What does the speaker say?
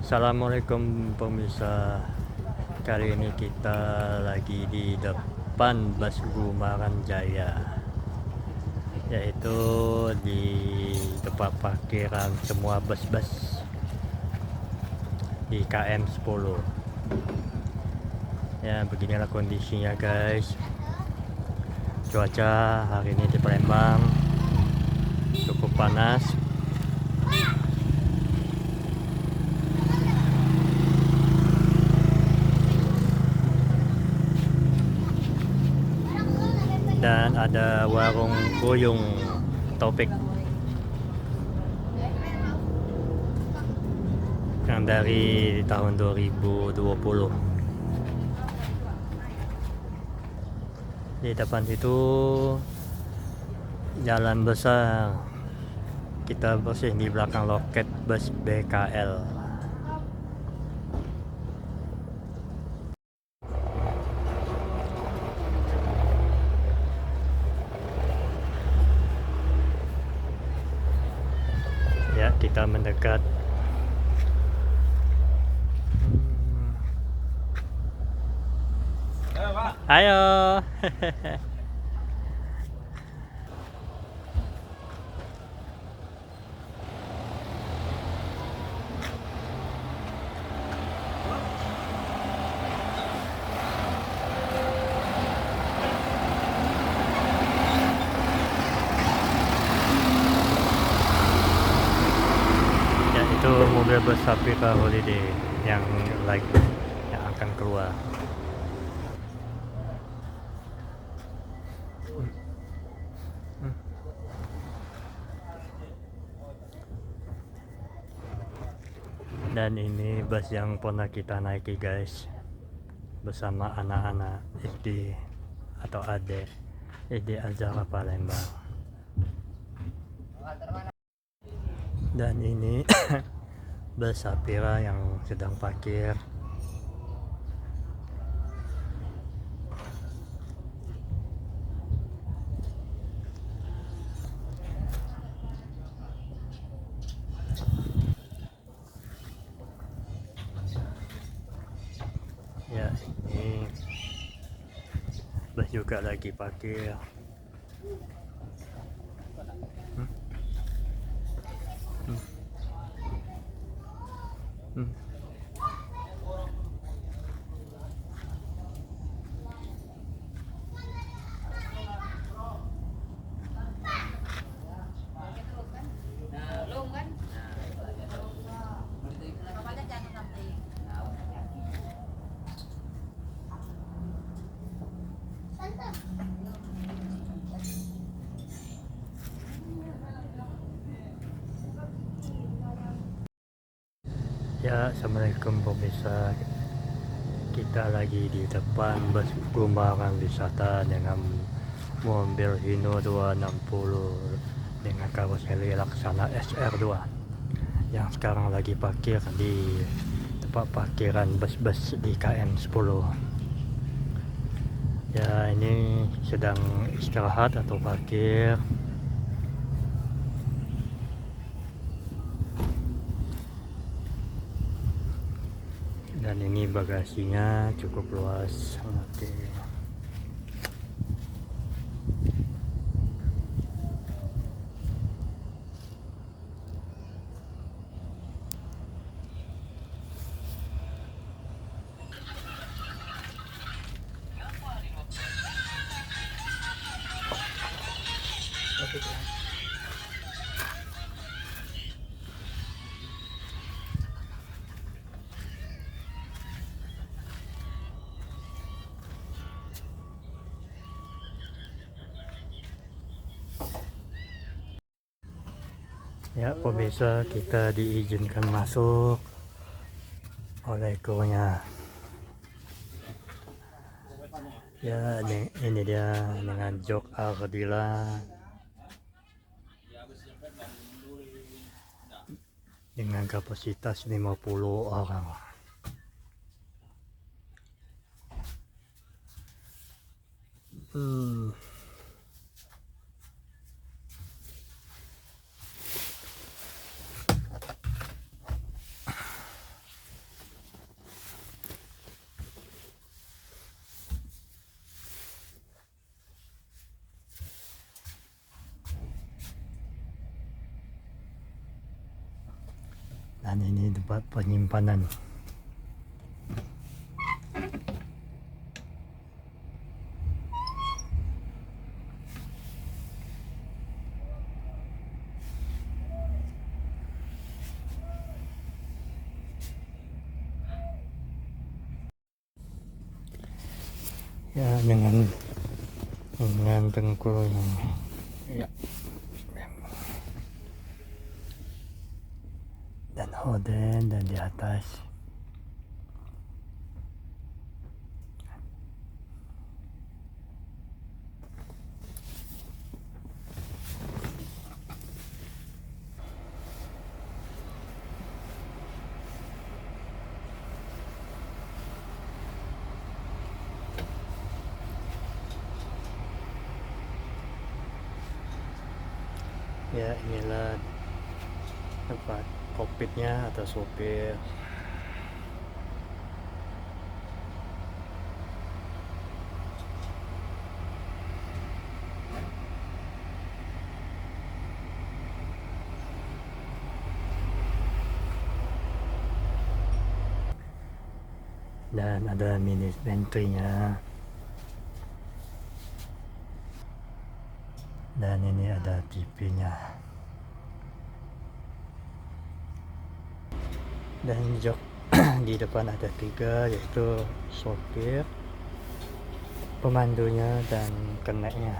Assalamualaikum pemirsa. Kali ini kita lagi di depan Bus Gumaran Jaya, yaitu di tempat parkiran semua bus-bus di KM 10. Ya, beginilah kondisinya guys. Cuaca hari ini di Palembang cukup panas. Dan ada warung Kuyung Topik yang dari tahun 2020. Di depan situ jalan besar, kita bersih di belakang loket bus BKL. Ya, kita mendekat. Ayo. Ya, itu mobil bus Sapphire Holiday yang akan keluar. Dan ini bus yang pernah kita naiki guys, bersama anak-anak SD atau AD SD Azhar Palembang. Dan ini bus Sapphire yang sedang parkir. Ya, ini bus juga lagi parkir. Ya, assalamualaikum pemirsa. Kita lagi di depan bus Gumaran Wisata dengan mobil Hino 260 dengan karoseri Laksana SR2 yang sekarang lagi parkir di tempat parkiran bus-bus di KM 10. Ya, ini sedang istirahat atau parkir. Dan ini bagasinya cukup luas. Oke. Ya pemirsa, kita diizinkan masuk oleh krunya. Ya, ini dia dengan jok Ardila dengan kapasitas 50 orang. Dan ini tempat penyimpanan. Ya, dengan tengkul yang ya, dan horden, dan di atas ya. Inilah tempat kokpitnya atau sopir. Dan ada mini pantry-nya. Dan ini ada TV-nya. Dan jok di depan ada 3, yaitu sopir, pemandunya, dan keneknya.